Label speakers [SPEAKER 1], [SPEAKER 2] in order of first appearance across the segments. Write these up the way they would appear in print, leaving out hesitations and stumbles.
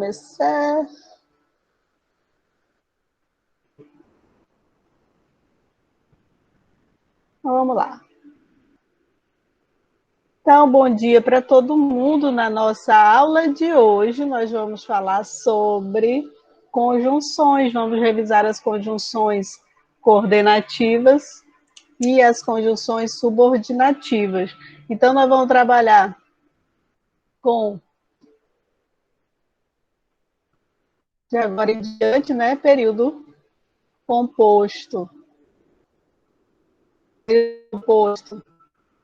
[SPEAKER 1] começar. Vamos lá. Então, bom dia para todo mundo. Na nossa aula de hoje, nós vamos falar sobre conjunções. Vamos revisar as conjunções coordenativas e as conjunções subordinativas. Então, nós vamos trabalhar com, de agora em diante, né, período composto. Período composto,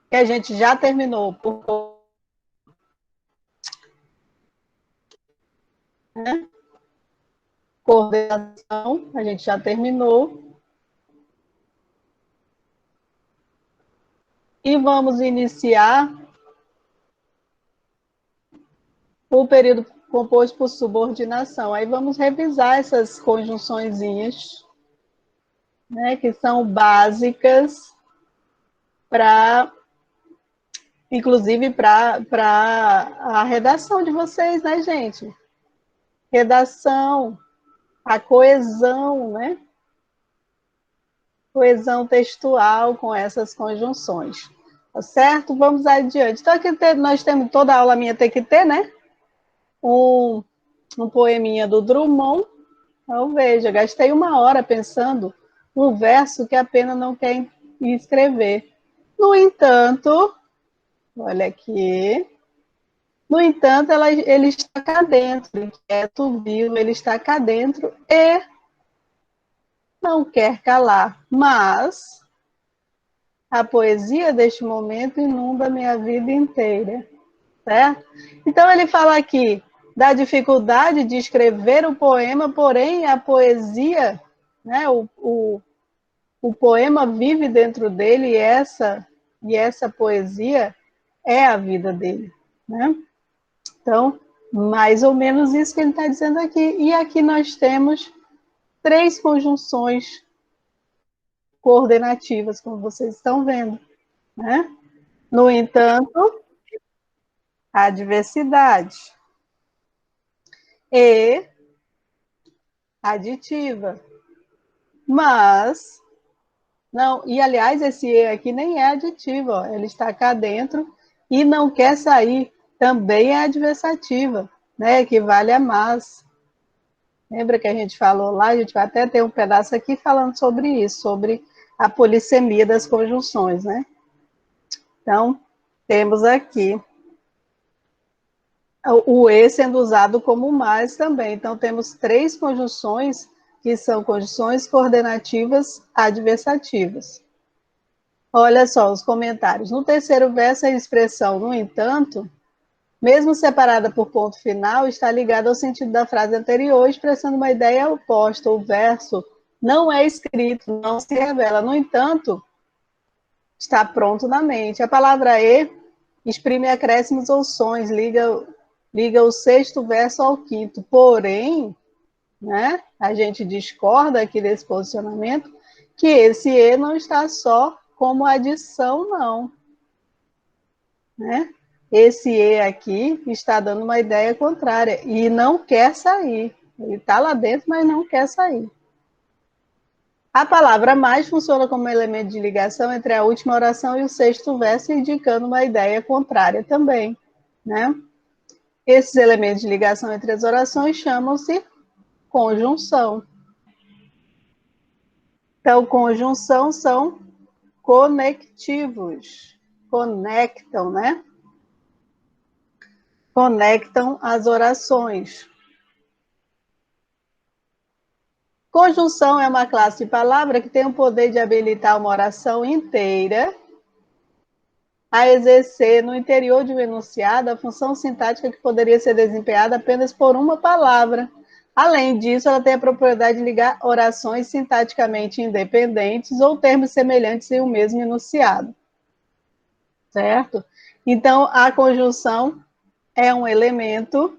[SPEAKER 1] que a gente já terminou por né? Coordenação, a gente já terminou. E vamos iniciar o período composto por subordinação. Aí vamos revisar essas conjunçõezinhas, né, que são básicas para, inclusive, para a redação de vocês, né, gente? Redação, a coesão, né? Coesão textual com essas conjunções. Tá certo? Vamos adiante. Então, aqui nós temos, toda aula minha tem que ter, né? Um poeminha do Drummond. Então, veja, gastei 1 hora pensando um verso que a pena não quer escrever. No entanto, olha aqui. No entanto, ele está cá dentro, inquieto, vivo, ele está cá dentro e não quer calar. Mas a poesia deste momento inunda minha vida inteira. Certo? Então, ele fala aqui da dificuldade de escrever o poema, porém, a poesia, né, o poema vive dentro dele e essa poesia é a vida dele. Né? Então, mais ou menos isso que ele está dizendo aqui. E aqui nós temos 3 conjunções coordenativas, como vocês estão vendo. Né? No entanto, a diversidade e aditiva. Mas, não, e aliás, esse E aqui nem é aditivo, ó, ele está cá dentro e não quer sair. Também é adversativa, né? Equivale a mas. Lembra que a gente falou lá? A gente vai até ter um pedaço aqui falando sobre isso, sobre a polissemia das conjunções, né? Então, temos aqui o E sendo usado como mais também. Então, temos 3 conjunções que são conjunções coordenativas adversativas. Olha só os comentários. No terceiro verso, a expressão, no entanto, mesmo separada por ponto final, está ligada ao sentido da frase anterior, expressando uma ideia oposta. O verso não é escrito, não se revela. No entanto, está pronto na mente. A palavra e exprime acréscimos ou sons, liga o sexto verso ao quinto. Porém, né, a gente discorda aqui desse posicionamento, que esse e não está só como adição, não. Né? Esse e aqui está dando uma ideia contrária e não quer sair. Ele está lá dentro, mas não quer sair. A palavra mais funciona como elemento de ligação entre a última oração e o sexto verso, indicando uma ideia contrária também. Né? Esses elementos de ligação entre as orações chamam-se conjunção. Então, conjunção são conectivos. Conectam, né? Conectam as orações. Conjunção é uma classe de palavra que tem o poder de habilitar uma oração inteira a exercer no interior de um enunciado a função sintática que poderia ser desempenhada apenas por uma palavra. Além disso, ela tem a propriedade de ligar orações sintaticamente independentes ou termos semelhantes em um mesmo enunciado. Certo? Então, a conjunção é um elemento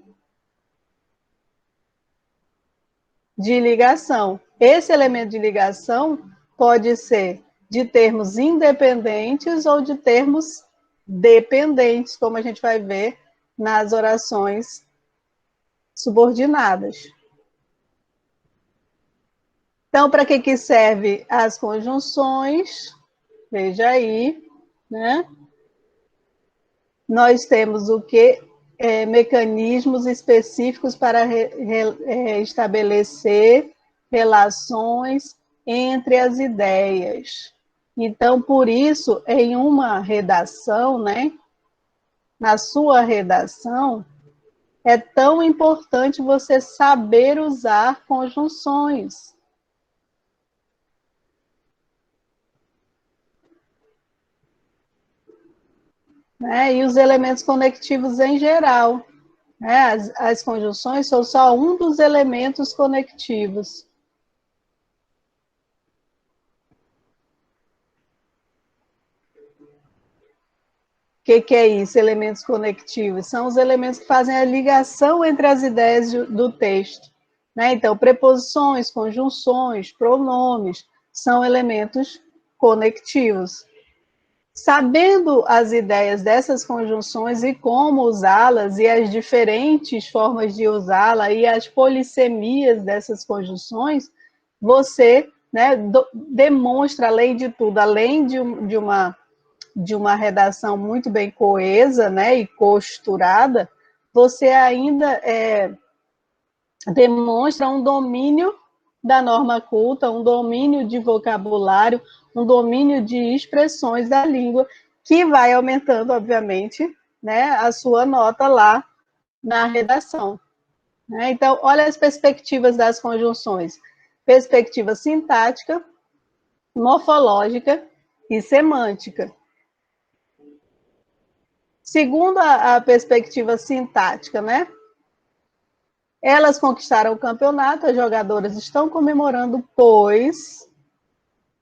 [SPEAKER 1] de ligação. Esse elemento de ligação pode ser de termos independentes ou de termos dependentes, como a gente vai ver nas orações subordinadas. Então, para que serve as conjunções? Veja aí, né? Nós temos o quê? Mecanismos específicos para estabelecer relações entre as ideias. Então, por isso, em uma redação, né? Na sua redação, é tão importante você saber usar conjunções. Né? E os elementos conectivos em geral. Né? As conjunções são só um dos elementos conectivos. O que é isso, elementos conectivos? São os elementos que fazem a ligação entre as ideias do texto. Né? Então, preposições, conjunções, pronomes, são elementos conectivos. Sabendo as ideias dessas conjunções e como usá-las, e as diferentes formas de usá-la, e as polissemias dessas conjunções, você, né, demonstra, além de tudo, além de uma redação muito bem coesa, né, e costurada, você ainda demonstra um domínio da norma culta, um domínio de vocabulário, um domínio de expressões da língua, que vai aumentando, obviamente, né, a sua nota lá na redação. Né? Então, olha as perspectivas das conjunções. Perspectiva sintática, morfológica e semântica. Segundo a perspectiva sintática, né? Elas conquistaram o campeonato, as jogadoras estão comemorando, pois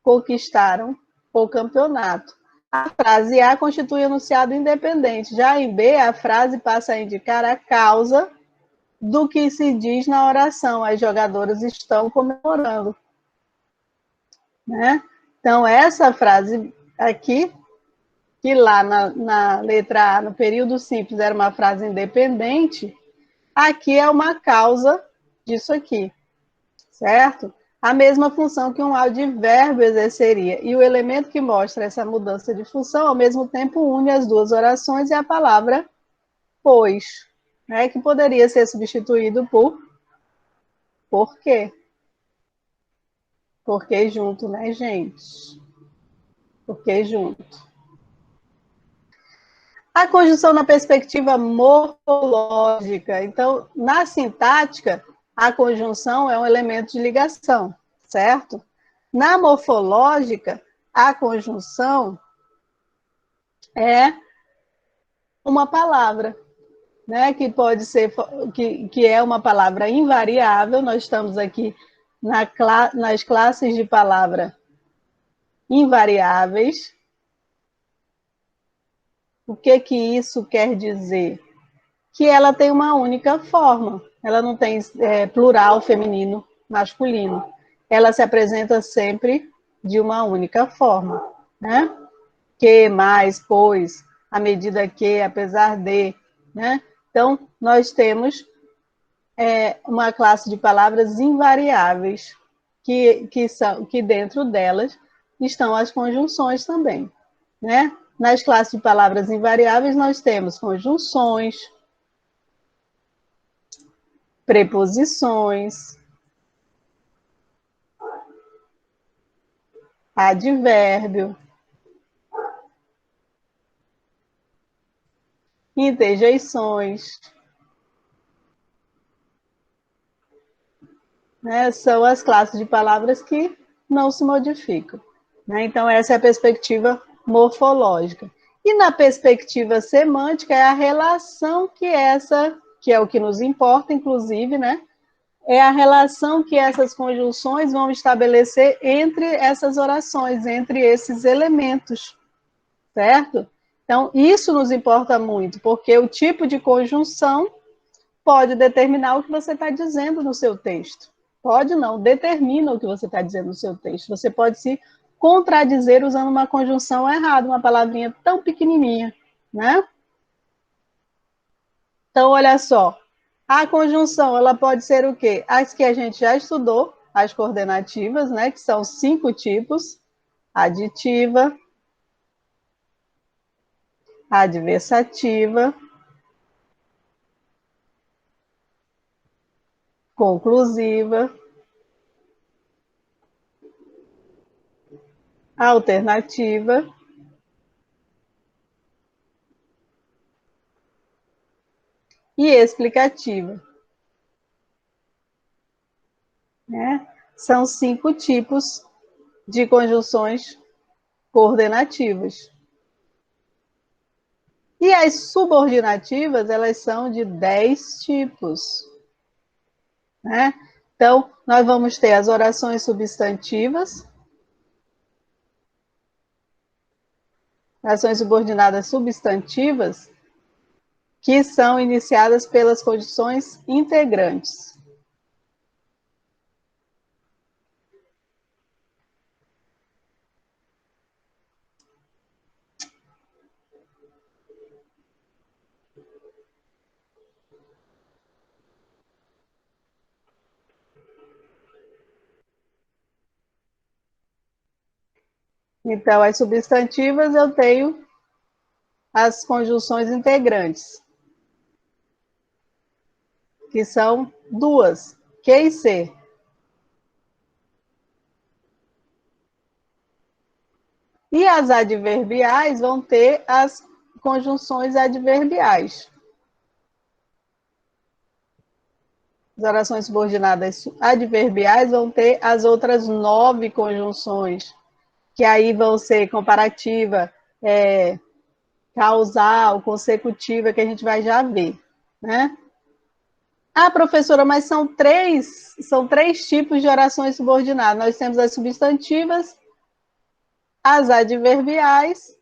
[SPEAKER 1] conquistaram o campeonato. A frase A constitui enunciado independente. Já em B, a frase passa a indicar a causa do que se diz na oração. As jogadoras estão comemorando. Né? Então, essa frase aqui, que lá na letra A, no período simples, era uma frase independente, aqui é uma causa disso aqui, certo? A mesma função que um advérbio exerceria. E o elemento que mostra essa mudança de função, ao mesmo tempo, une as duas orações e a palavra pois, né, que poderia ser substituído por quê? Porque junto, né, gente? Porque junto. A conjunção na perspectiva morfológica. Então, na sintática, a conjunção é um elemento de ligação, certo? Na morfológica, a conjunção é uma palavra, né? Que pode ser, que é uma palavra invariável. Nós estamos aqui nas classes de palavra invariáveis. O que isso quer dizer? Que ela tem uma única forma. Ela não tem plural, feminino, masculino. Ela se apresenta sempre de uma única forma, né? Que, mais, pois, à medida que, apesar de, né? Então, nós temos uma classe de palavras invariáveis, que dentro delas estão as conjunções também, né? Nas classes de palavras invariáveis, nós temos conjunções, preposições, advérbio, interjeições, né? São as classes de palavras que não se modificam. Né? Então, essa é a perspectiva morfológica. E na perspectiva semântica, é a relação que é o que nos importa, inclusive, né? É a relação que essas conjunções vão estabelecer entre essas orações, entre esses elementos, certo? Então, isso nos importa muito, porque o tipo de conjunção pode determinar o que você está dizendo no seu texto. Pode não, determina o que você está dizendo no seu texto. Você pode se contradizer usando uma conjunção errada, uma palavrinha tão pequenininha, né? Então, olha só. A conjunção, ela pode ser o quê? As que a gente já estudou, as coordenativas, né, que são 5 tipos: aditiva, adversativa, conclusiva, alternativa e explicativa, né? São 5 tipos de conjunções coordenativas. E as subordinativas, elas são de 10 tipos, né? Então, nós vamos ter as orações substantivas, ações subordinadas substantivas, que são iniciadas pelas condições integrantes. Então, as substantivas eu tenho as conjunções integrantes, que são duas, Q e C. E as adverbiais vão ter as conjunções adverbiais. As orações subordinadas adverbiais vão ter as outras 9 conjunções, que aí vão ser comparativa, causal, consecutiva, que a gente vai já ver, né? Ah, professora, mas são três tipos de orações subordinadas. Nós temos as substantivas, as adverbiais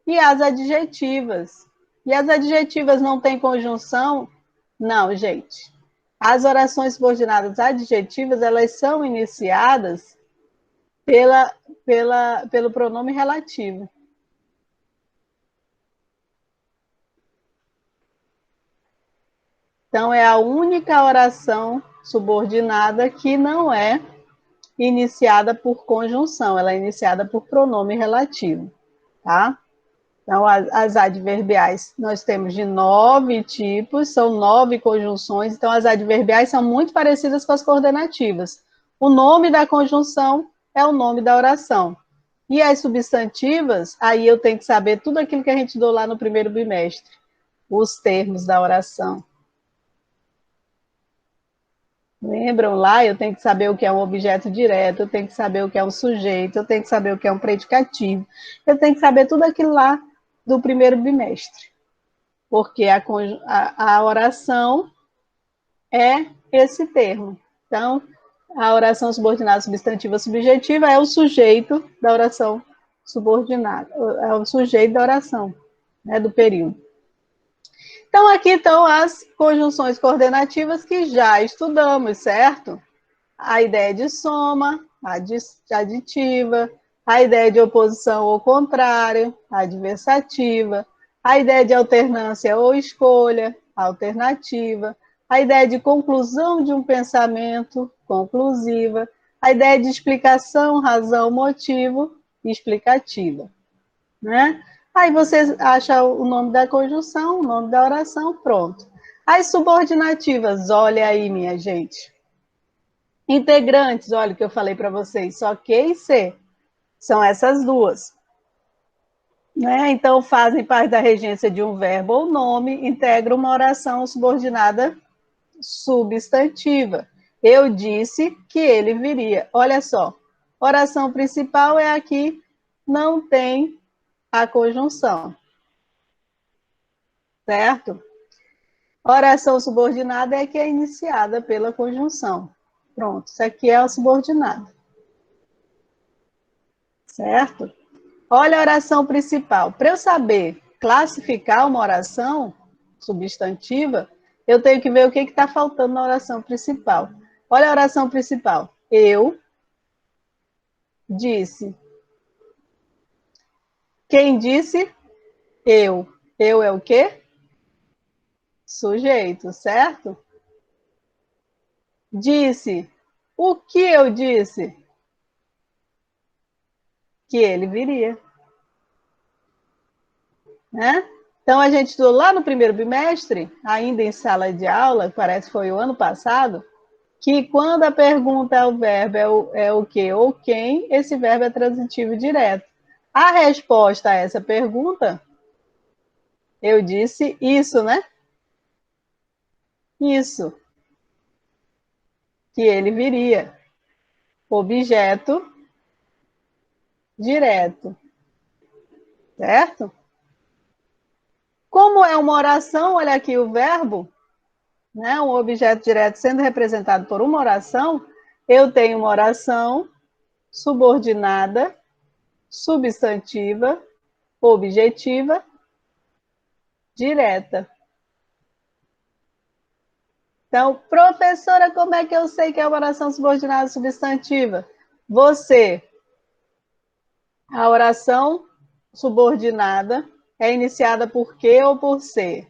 [SPEAKER 1] e as adjetivas. E as adjetivas não têm conjunção? Não, gente. As orações subordinadas adjetivas, elas são iniciadas pelo pronome relativo. Então, é a única oração subordinada que não é iniciada por conjunção, ela é iniciada por pronome relativo, tá? Então, as adverbiais, nós temos de 9 tipos, são 9 conjunções, então as adverbiais são muito parecidas com as coordenativas. O nome da conjunção é o nome da oração. E as substantivas, aí eu tenho que saber tudo aquilo que a gente estudou lá no primeiro bimestre, os termos da oração. Lembram lá? Eu tenho que saber o que é um objeto direto, eu tenho que saber o que é um sujeito, eu tenho que saber o que é um predicativo, eu tenho que saber tudo aquilo lá do primeiro bimestre. Porque a oração é esse termo. Então, a oração subordinada substantiva subjetiva é o sujeito da oração subordinada, é o sujeito da oração, né, do período. Então, aqui estão as conjunções coordenativas que já estudamos, certo? A ideia de soma, aditiva, a ideia de oposição ou contrário, adversativa, a ideia de alternância ou escolha, alternativa, a ideia de conclusão de um pensamento, conclusiva, a ideia de explicação, razão, motivo, explicativa, né? Aí você acha o nome da conjunção, o nome da oração, pronto. As subordinativas, olha aí, minha gente. Integrantes, olha o que eu falei para vocês, só Q e C. São essas duas. Né? Então, fazem parte da regência de um verbo ou nome, integram uma oração subordinada substantiva. Eu disse que ele viria. Olha só, oração principal é a que não tem a conjunção. Certo? Oração subordinada é a que é iniciada pela conjunção. Pronto, isso aqui é a subordinada. Certo? Olha a oração principal. Para eu saber classificar uma oração substantiva, eu tenho que ver o que está faltando na oração principal. Olha a oração principal. Eu disse. Quem disse? Eu. Eu é o quê? Sujeito, certo? Disse. O que eu disse? Que ele viria. Né? Então, a gente estudou lá no primeiro bimestre, ainda em sala de aula, parece que foi o ano passado, que quando a pergunta é o verbo é o que ou quem, esse verbo é transitivo direto. A resposta a essa pergunta, eu disse isso, né? Isso, que ele viria. Objeto direto, certo? Como é uma oração, olha aqui o verbo, né? Um objeto direto sendo representado por uma oração, eu tenho uma oração subordinada, substantiva, objetiva, direta. Então, professora, como é que eu sei que é uma oração subordinada substantiva? Você, a oração subordinada é iniciada por que ou por ser?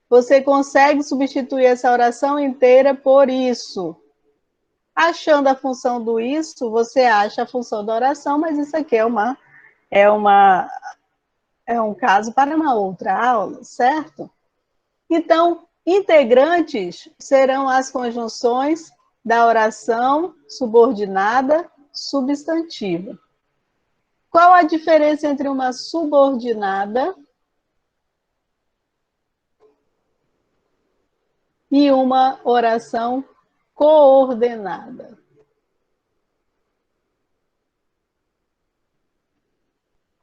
[SPEAKER 1] Você consegue substituir essa oração inteira por isso. Achando a função do isso, você acha a função da oração, mas isso aqui é uma é um caso para uma outra aula, certo? Então, integrantes serão as conjunções da oração subordinada substantiva. Qual a diferença entre uma subordinada e uma oração coordenada?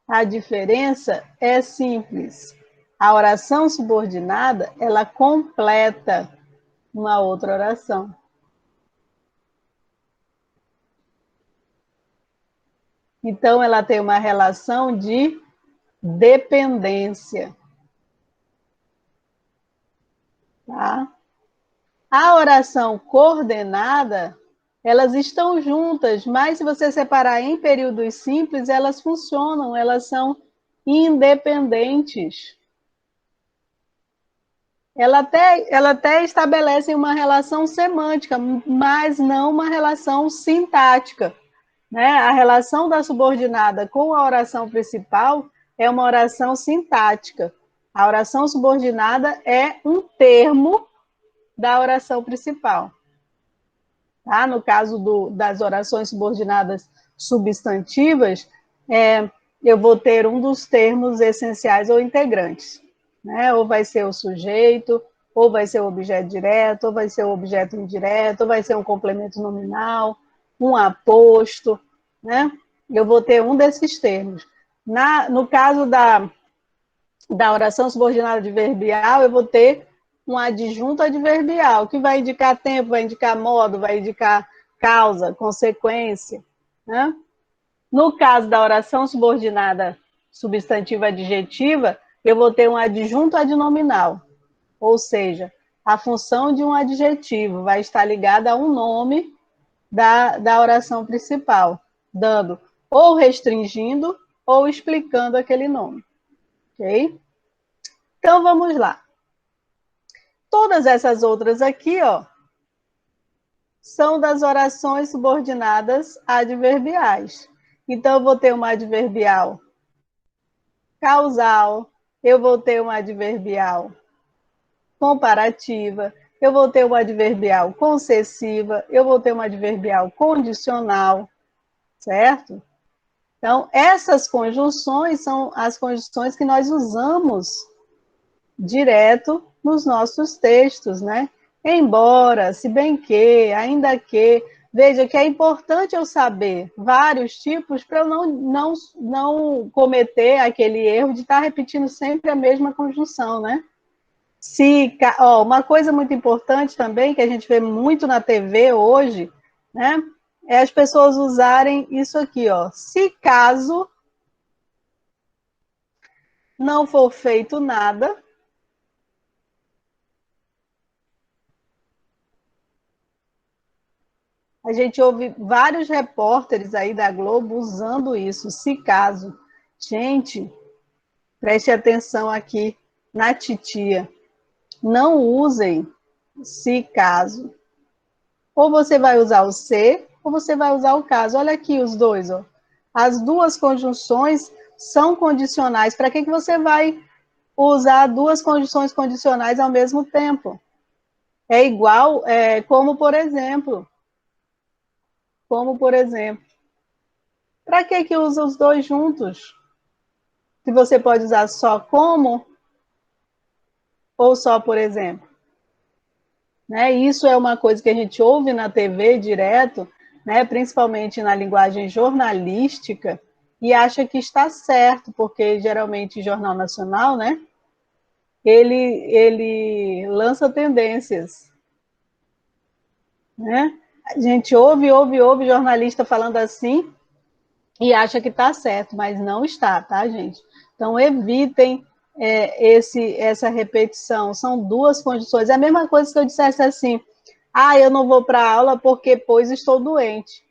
[SPEAKER 1] A diferença é simples. A oração subordinada, ela completa uma outra oração. Então, ela tem uma relação de dependência. Tá? A oração coordenada, elas estão juntas, mas se você separar em períodos simples, elas funcionam, elas são independentes. Ela até estabelece uma relação semântica, mas não uma relação sintática. Né? A relação da subordinada com a oração principal é uma oração sintática. A oração subordinada é um termo da oração principal. Tá? No caso das orações subordinadas substantivas, eu vou ter um dos termos essenciais ou integrantes. Né? Ou vai ser o sujeito, ou vai ser o objeto direto, ou vai ser o objeto indireto, ou vai ser um complemento nominal, um aposto. Né? Eu vou ter um desses termos. No caso da oração subordinada adverbial, eu vou ter um adjunto adverbial, que vai indicar tempo, vai indicar modo, vai indicar causa, consequência. Né? No caso da oração subordinada substantiva adjetiva, eu vou ter um adjunto adnominal, ou seja, a função de um adjetivo vai estar ligada a um nome da oração principal, dando ou restringindo ou explicando aquele nome. Ok? Então, vamos lá. Todas essas outras aqui, ó, são das orações subordinadas adverbiais. Então, eu vou ter uma adverbial causal, eu vou ter uma adverbial comparativa, eu vou ter uma adverbial concessiva, eu vou ter uma adverbial condicional, certo? Então, essas conjunções são as conjunções que nós usamos direto nos nossos textos, né? Embora, se bem que, ainda que, veja que é importante eu saber vários tipos para eu não cometer aquele erro de estar repetindo sempre a mesma conjunção, né? Uma coisa muito importante também, que a gente vê muito na TV hoje, né? É as pessoas usarem isso aqui, ó. Se caso não for feito nada, a gente ouve vários repórteres aí da Globo usando isso, se caso. Gente, preste atenção aqui na titia. não usem se caso. Ou você vai usar o se, ou você vai usar o caso. Olha aqui os dois, ó. As duas conjunções são condicionais. Para que você vai usar duas conjunções condicionais ao mesmo tempo? É igual, como por exemplo, para que usa os dois juntos? Se você pode usar só como ou só por exemplo. Né? Isso é uma coisa que a gente ouve na TV direto, né? Principalmente na linguagem jornalística, e acha que está certo, porque geralmente jornal nacional, né? Ele lança tendências, né? A gente ouve jornalista falando assim e acha que está certo, mas não está, tá, gente? Então, evitem essa repetição. São duas condições. É a mesma coisa que eu dissesse assim, eu não vou para a aula porque, pois, estou doente.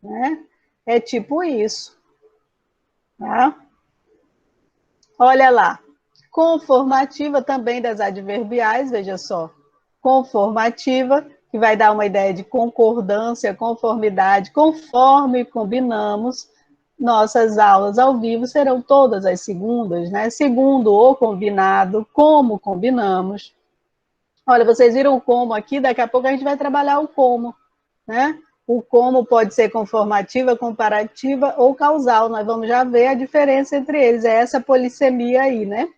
[SPEAKER 1] Né? É tipo isso. Tá? Olha lá. Conformativa também das adverbiais, veja só. Conformativa, que vai dar uma ideia de concordância, conformidade, conforme combinamos. Nossas aulas ao vivo serão todas as segundas, né? Segundo o combinado, como combinamos. Olha, vocês viram o como aqui, daqui a pouco a gente vai trabalhar o como, né? O como pode ser conformativa, comparativa ou causal. Nós vamos já ver a diferença entre eles. É essa polissemia aí, né?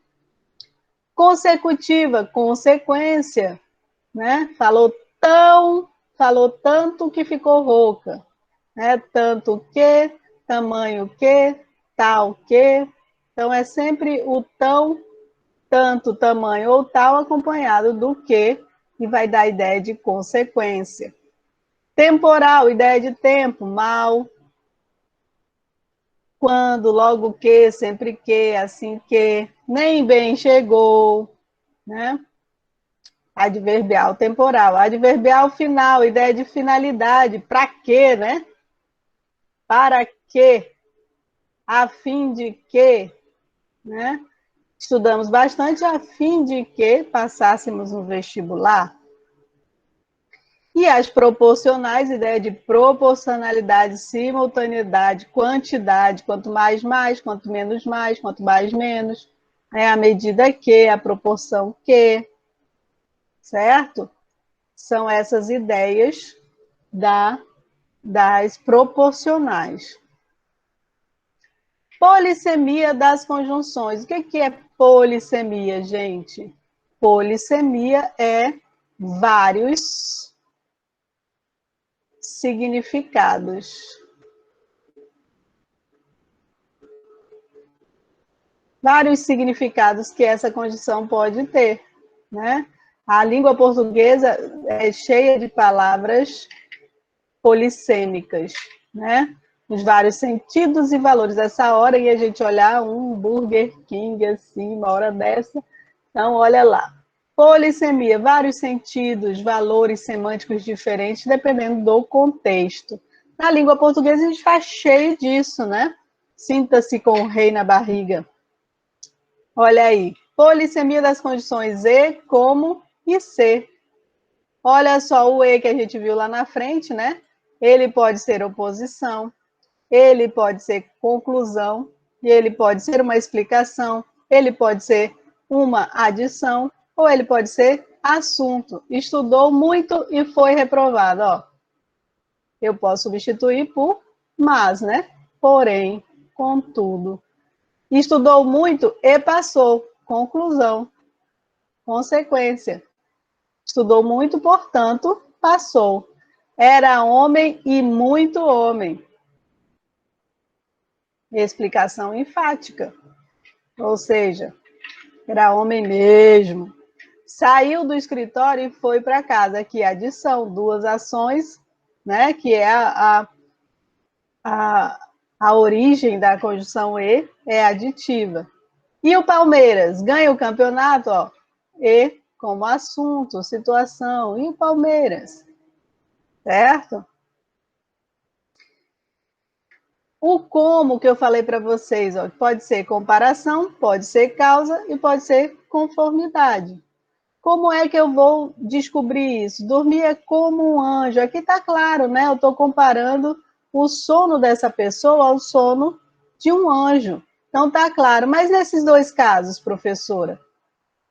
[SPEAKER 1] Consecutiva, consequência, né? Falou tanto que ficou rouca, né? Tanto que, tamanho que, tal que. Então é sempre o tão, tanto, tamanho ou tal acompanhado do que vai dar a ideia de consequência. Temporal, ideia de tempo, mal, quando, logo que, sempre que, assim que, nem bem chegou, né? Adverbial temporal. Adverbial final, ideia de finalidade. Para quê, né? Para quê? A fim de quê? Né? Estudamos bastante a fim de que passássemos no vestibular. E as proporcionais, ideia de proporcionalidade, simultaneidade, quantidade, quanto mais, mais, quanto menos, mais, quanto mais, menos, né? A medida que, a proporção que, certo? São essas ideias das proporcionais. Polissemia das conjunções. O que é polissemia, gente? Polissemia é vários significados. Vários significados que essa conjunção pode ter, né? A língua portuguesa é cheia de palavras polissêmicas, né? Os vários sentidos e valores. Essa hora e a gente olhar um Burger King assim, uma hora dessa. Então, olha lá. Polissemia, vários sentidos, valores semânticos diferentes, dependendo do contexto. Na língua portuguesa, a gente faz cheio disso, né? Sinta-se com o rei na barriga. Olha aí. Polissemia das condições e, como e ser. Olha só o e que a gente viu lá na frente, né? Ele pode ser oposição, ele pode ser conclusão, e ele pode ser uma explicação, ele pode ser uma adição, ou ele pode ser assunto. Estudou muito e foi reprovado. Ó, eu posso substituir por mas, né? Porém, contudo. Estudou muito e passou. Conclusão. Consequência. Estudou muito, portanto, passou. Era homem e muito homem. Explicação enfática. Ou seja, era homem mesmo. Saiu do escritório e foi para casa. Aqui a adição, duas ações, né? Que é a origem da conjunção e, é aditiva. E o Palmeiras ganha o campeonato, ó, e como assunto, situação. E o Palmeiras, certo? O como que eu falei para vocês, ó, pode ser comparação, pode ser causa e pode ser conformidade. Como é que eu vou descobrir isso? Dormir é como um anjo. Aqui está claro, né? Eu estou comparando o sono dessa pessoa ao sono de um anjo. Então está claro. Mas nesses dois casos, professora,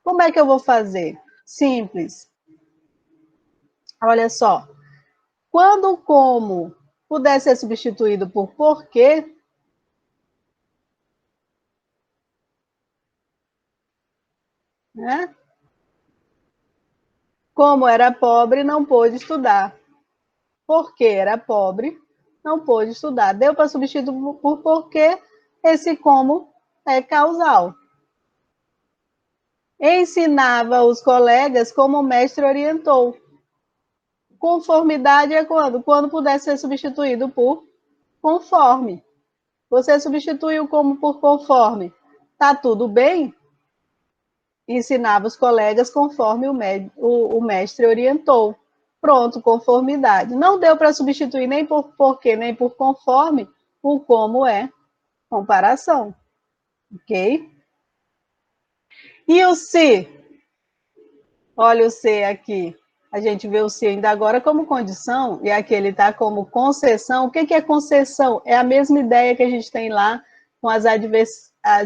[SPEAKER 1] como é que eu vou fazer? Simples. Olha só. Quando o como puder ser substituído por porquê, né? Como era pobre, não pôde estudar. Porque era pobre, não pôde estudar. Deu para substituir por porquê, esse como é causal. Ensinava os colegas como o mestre orientou. Conformidade é quando? Quando puder ser substituído por conforme. Você substituiu como por conforme. Tá tudo bem? Ensinava os colegas conforme o mestre orientou. Pronto, conformidade. Não deu para substituir nem por porquê, nem por conforme, o como é comparação. Ok? E o se? Olha o se aqui. A gente vê o se ainda agora como condição, e aqui ele está como concessão. O que é concessão? É a mesma ideia que a gente tem lá com as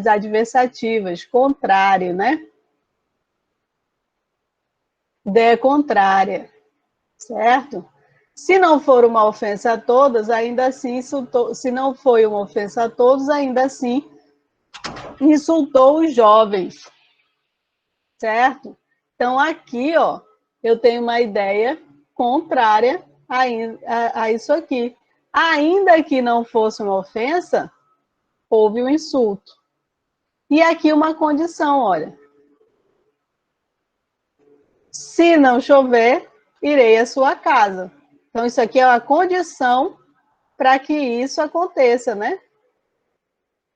[SPEAKER 1] adversativas, contrário, né? Ideia contrária, certo? Se não for uma ofensa a todos, ainda assim insultou. Se não foi uma ofensa a todos, ainda assim insultou os jovens, certo? Então aqui, ó, eu tenho uma ideia contrária a isso aqui. Ainda que não fosse uma ofensa, houve um insulto. E aqui uma condição, olha. Se não chover, irei à sua casa. Então isso aqui é uma condição para que isso aconteça, né?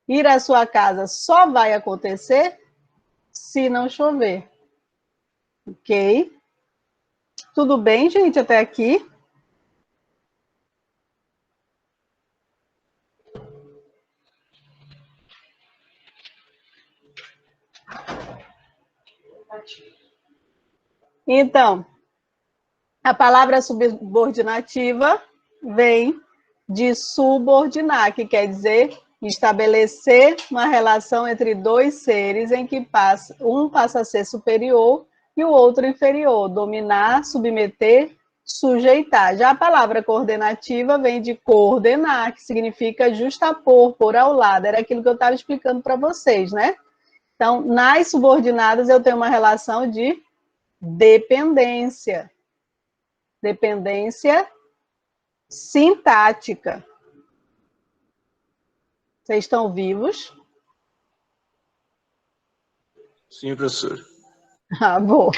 [SPEAKER 1] Ir à sua casa só vai acontecer se não chover. Ok? Tudo bem, gente, até aqui? Então, a palavra subordinativa vem de subordinar, que quer dizer estabelecer uma relação entre dois seres em que um passa a ser superior e o outro inferior, dominar, submeter, sujeitar. Já a palavra coordenativa vem de coordenar, que significa justapor, pôr ao lado. Era aquilo que eu estava explicando para vocês, né? Então, nas subordinadas eu tenho uma relação de dependência. Dependência sintática. Vocês estão vivos?
[SPEAKER 2] Sim, professor.
[SPEAKER 1] Ah, bom.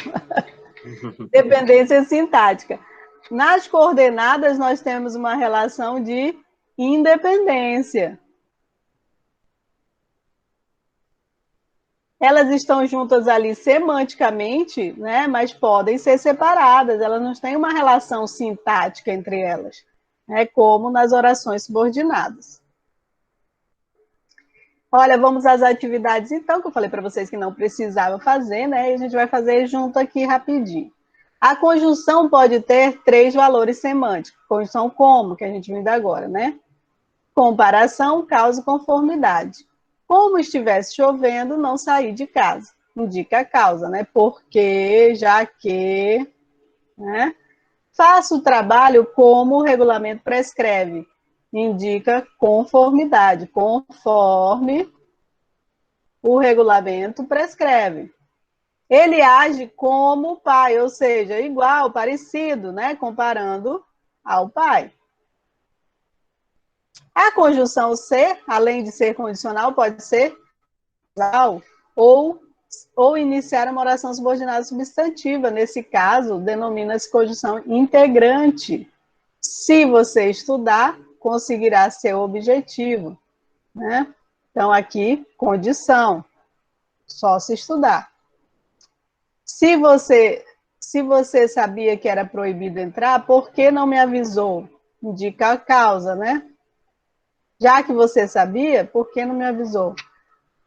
[SPEAKER 1] Dependência sintática. Nas coordenadas, nós temos uma relação de independência. Elas estão juntas ali semanticamente, né, mas podem ser separadas, elas não têm uma relação sintática entre elas, né, como nas orações subordinadas. Olha, vamos às atividades então, que eu falei para vocês que não precisava fazer, né? E a gente vai fazer junto aqui rapidinho. A conjunção pode ter 3 valores semânticos. Conjunção como, que a gente viu agora, né? Comparação, causa e conformidade. Como estivesse chovendo, não saí de casa. Indica a causa, né? Porque, já que, né? Faço o trabalho como o regulamento prescreve. Indica conformidade. Conforme o regulamento prescreve. Ele age como o pai, ou seja, igual, parecido, né? Comparando ao pai. A conjunção ser, além de ser condicional, pode ser causal ou iniciar uma oração subordinada substantiva. Nesse caso, denomina-se conjunção integrante. Se você estudar, conseguirá seu objetivo, né? Então, aqui, condição. Só se estudar. Se você sabia que era proibido entrar, por que não me avisou? Indica a causa, né? Já que você sabia, por que não me avisou?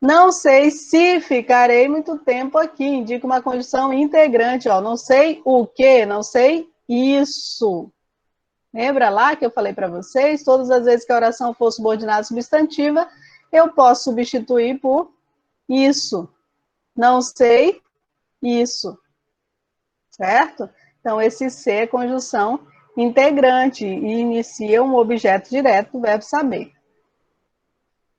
[SPEAKER 1] Não sei se ficarei muito tempo aqui. Indica uma condição integrante. Ó. Não sei o que, não sei isso. Lembra lá que eu falei para vocês? Todas as vezes que a oração for subordinada substantiva, eu posso substituir por isso. Não sei isso. Certo? Então, esse ser é conjunção integrante e inicia um objeto direto do verbo saber.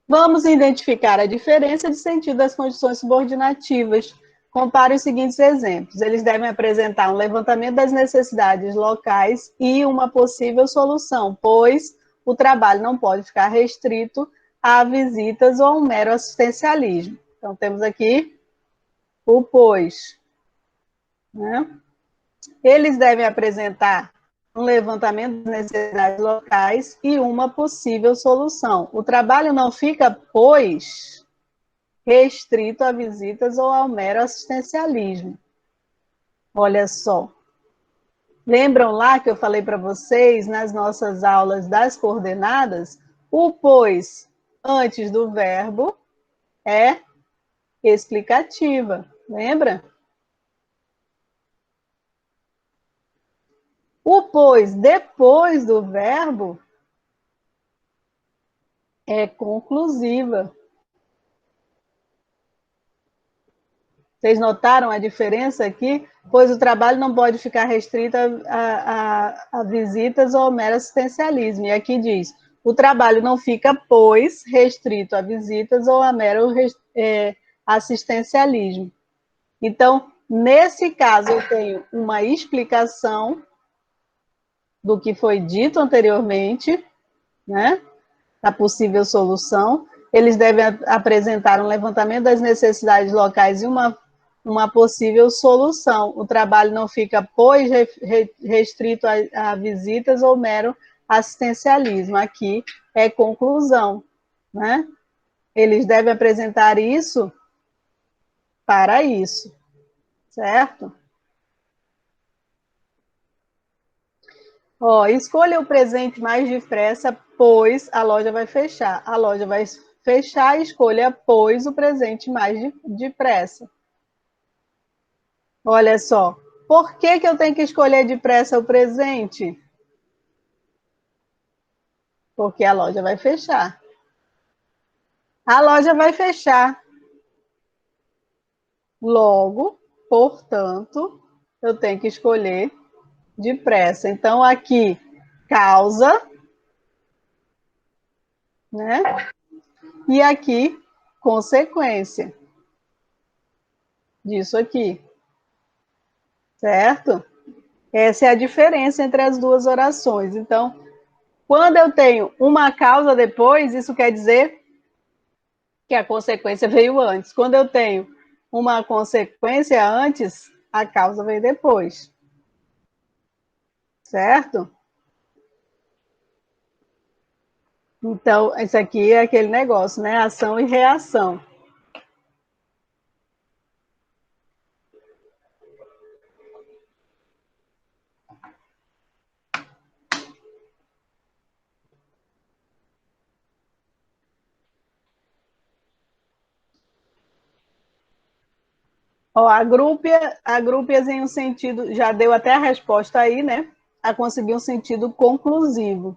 [SPEAKER 1] Vamos identificar a diferença de sentido das condições subordinativas. Compare os seguintes exemplos. Eles devem apresentar um levantamento das necessidades locais e uma possível solução, pois o trabalho não pode ficar restrito a visitas ou a um mero assistencialismo. Então, temos aqui o pois. Né? Eles devem apresentar um levantamento das necessidades locais e uma possível solução. O trabalho não fica, pois, restrito a visitas ou ao mero assistencialismo. Olha só. Lembram lá que eu falei para vocês, nas nossas aulas das coordenadas, o pois antes do verbo é explicativa. Lembra? O pois depois do verbo é conclusiva. Vocês notaram a diferença aqui? Pois o trabalho não pode ficar restrito a visitas ou ao mero assistencialismo. E aqui diz, o trabalho não fica, pois, restrito a visitas ou a mero assistencialismo. Então, nesse caso, eu tenho uma explicação do que foi dito anteriormente, né? A possível solução. Eles devem apresentar um levantamento das necessidades locais e uma possível solução. O trabalho não fica, pois, restrito a visitas ou mero assistencialismo. Aqui é conclusão, né? Eles devem apresentar isso para isso, certo? Ó, escolha o presente mais depressa, pois a loja vai fechar. A loja vai fechar, escolha, pois, o presente mais depressa. Olha só, por que eu tenho que escolher depressa o presente? Porque a loja vai fechar. A loja vai fechar. Logo, portanto, eu tenho que escolher depressa. Então, aqui, causa, né? E aqui, consequência disso aqui. Certo? Essa é a diferença entre as duas orações. Então, quando eu tenho uma causa depois, isso quer dizer que a consequência veio antes. Quando eu tenho uma consequência antes, a causa veio depois. Certo? Então, isso aqui é aquele negócio, né? Ação e reação. Ó, agrúpias em um sentido, já deu até a resposta aí, né? A conseguir um sentido conclusivo.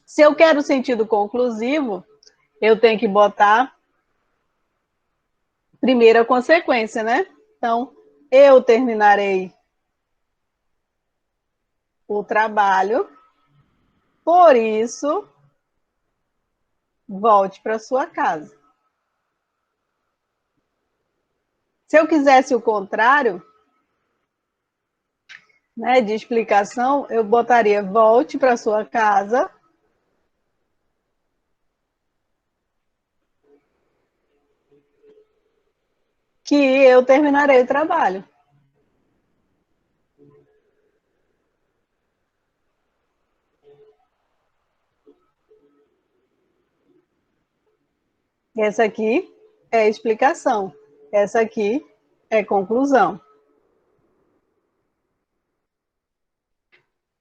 [SPEAKER 1] Se eu quero sentido conclusivo, eu tenho que botar primeira consequência, né? Então, eu terminarei o trabalho, por isso, volte para sua casa. Se eu quisesse o contrário, né, de explicação, eu botaria volte para sua casa, que eu terminarei o trabalho. Essa aqui é explicação, essa aqui é conclusão.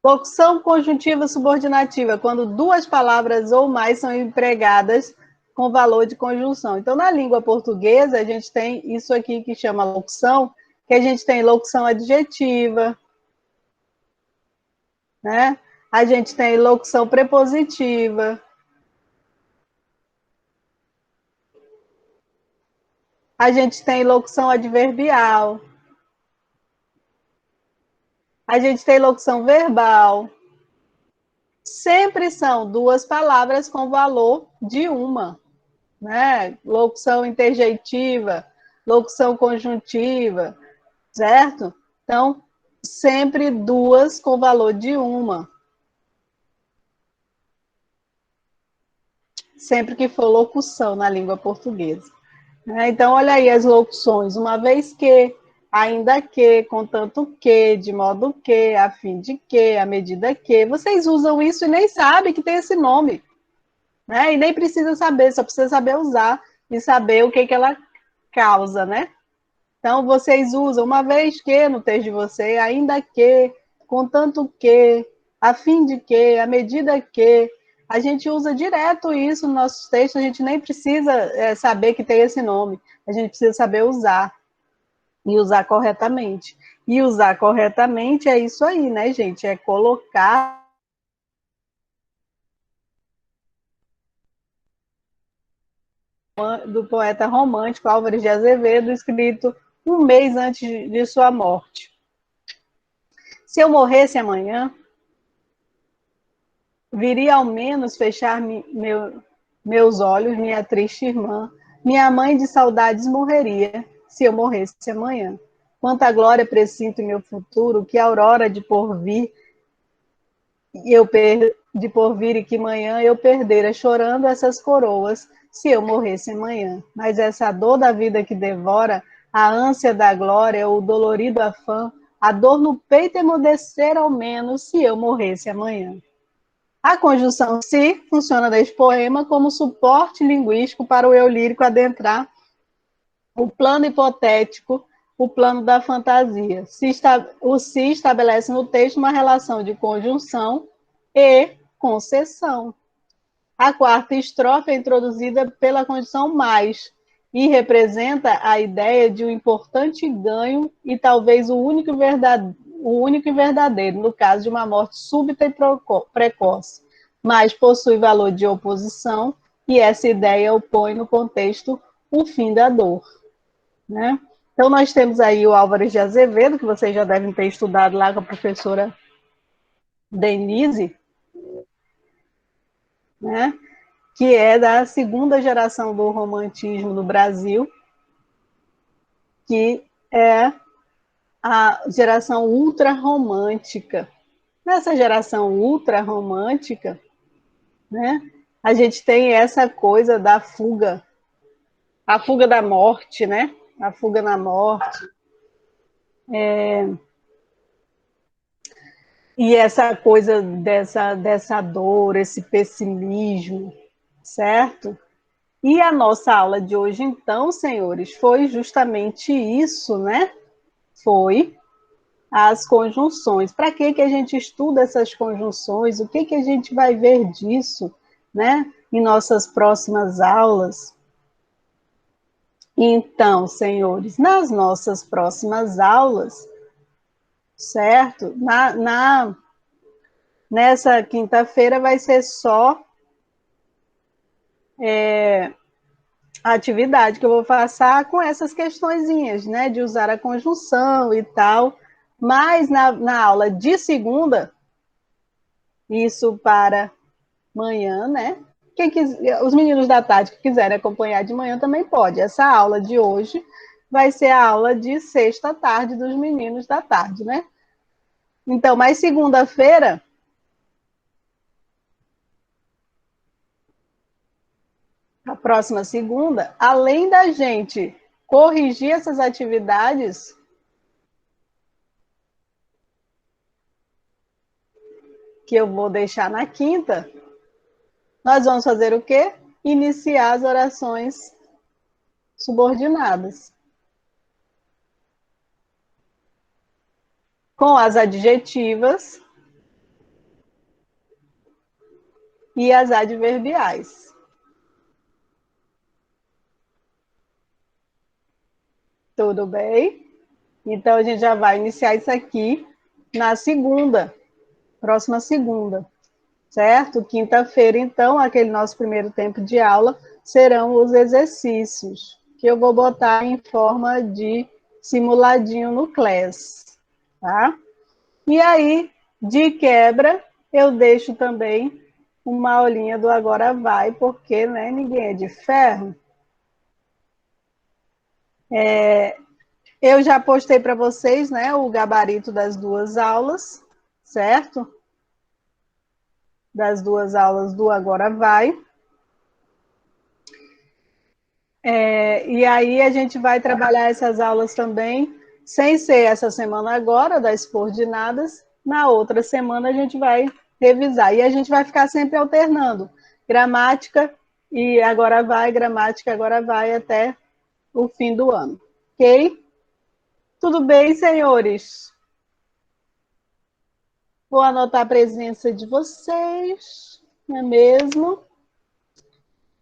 [SPEAKER 1] Locução conjuntiva subordinativa, quando duas palavras ou mais são empregadas com valor de conjunção. Então, na língua portuguesa, a gente tem isso aqui que chama locução, que a gente tem locução adjetiva, né? A gente tem locução prepositiva, a gente tem locução adverbial, a gente tem locução verbal. Sempre são duas palavras com valor de uma, né? Locução interjeitiva, locução conjuntiva, certo? Então, sempre duas com valor de uma. Sempre que for locução na língua portuguesa. Então, olha aí as locuções. Uma vez que, ainda que, contanto que, de modo que, a fim de que, à medida que. Vocês usam isso e nem sabem que tem esse nome. Né? E nem precisa saber, só precisa saber usar e saber o que ela causa, né? Então, vocês usam uma vez que no texto de você, ainda que, contanto que, a fim de que, à medida que. A gente usa direto isso no nosso texto, a gente nem precisa saber que tem esse nome, a gente precisa saber usar e usar corretamente. E usar corretamente é isso aí, né, gente? É colocar do poeta romântico Álvares de Azevedo, escrito um mês antes de sua morte. Se eu morresse amanhã, viria ao menos fechar meus olhos, minha triste irmã. Minha mãe de saudades morreria, se eu morresse amanhã. Quanta glória presinto em meu futuro, que aurora de porvir de porvir e que manhã eu perdera chorando essas coroas, se eu morresse amanhã. Mas essa dor da vida que devora, a ânsia da glória, o dolorido afã, a dor no peito emudecer ao menos, se eu morresse amanhã. A conjunção se funciona neste poema como suporte linguístico para o eu lírico adentrar o plano hipotético, o plano da fantasia. O se estabelece no texto uma relação de conjunção e concessão. A quarta estrofe é introduzida pela condição mais e representa a ideia de um importante ganho e talvez o único e verdadeiro, no caso de uma morte súbita e precoce, mas possui valor de oposição e essa ideia opõe no contexto o fim da dor. Né? Então, nós temos aí o Álvares de Azevedo, que vocês já devem ter estudado lá com a professora Denise, né? Que é da segunda geração do romantismo no Brasil, que é a geração ultrarromântica. Nessa geração ultrarromântica, né, a gente tem essa coisa da fuga, a fuga da morte, né? A fuga na morte. E essa coisa dessa dor, esse pessimismo, certo? E a nossa aula de hoje, então, senhores, foi justamente isso, né? Foi as conjunções. Para que a gente estuda essas conjunções? O que a gente vai ver disso, né? Em nossas próximas aulas? Então, senhores, nas nossas próximas aulas, certo? Nessa quinta-feira vai ser só a atividade que eu vou passar com essas questõezinhas, né? De usar a conjunção e tal. Mas na aula de segunda, isso para manhã, né? Os meninos da tarde que quiserem acompanhar de manhã também pode. Essa aula de hoje vai ser a aula de sexta tarde dos meninos da tarde, né? Então, mas segunda-feira, a próxima segunda, além da gente corrigir essas atividades que eu vou deixar na quinta, nós vamos fazer o quê? Iniciar as orações subordinadas. Com as adjetivas e as adverbiais. Tudo bem? Então, a gente já vai iniciar isso aqui na segunda, próxima segunda, certo? Quinta-feira, então, aquele nosso primeiro tempo de aula, serão os exercícios, que eu vou botar em forma de simuladinho no Class, tá? E aí, de quebra, eu deixo também uma aulinha do Agora Vai, porque né, ninguém é de ferro. Eu já postei para vocês, né, o gabarito das duas aulas, certo? Das duas aulas do Agora Vai. E aí a gente vai trabalhar essas aulas também, sem ser essa semana agora, das coordenadas. Na outra semana a gente vai revisar. E a gente vai ficar sempre alternando. Gramática e agora vai, gramática agora vai, até o fim do ano. Ok? Tudo bem, senhores? Vou anotar a presença de vocês, não é mesmo?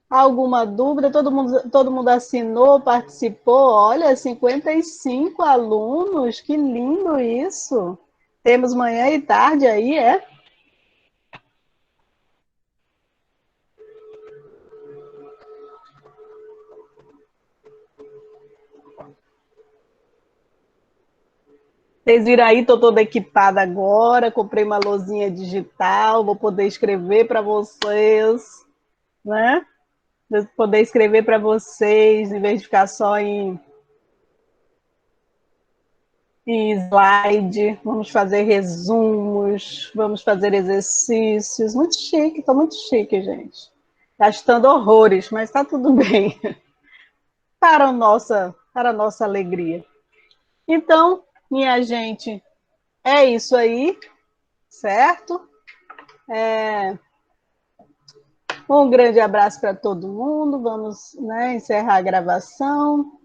[SPEAKER 1] Alguma dúvida? Todo mundo assinou, participou? Olha, 55 alunos, que lindo isso! Temos manhã e tarde aí, é? Vocês viram aí, estou toda equipada agora, comprei uma lousinha digital, vou poder escrever para vocês, né? Vou poder escrever para vocês, em vez de ficar só em slide, vamos fazer resumos, vamos fazer exercícios. Muito chique, estou muito chique, gente. Gastando horrores, mas está tudo bem. Para a nossa alegria. Então, minha gente, é isso aí, certo? Um grande abraço para todo mundo. Vamos, né, encerrar a gravação.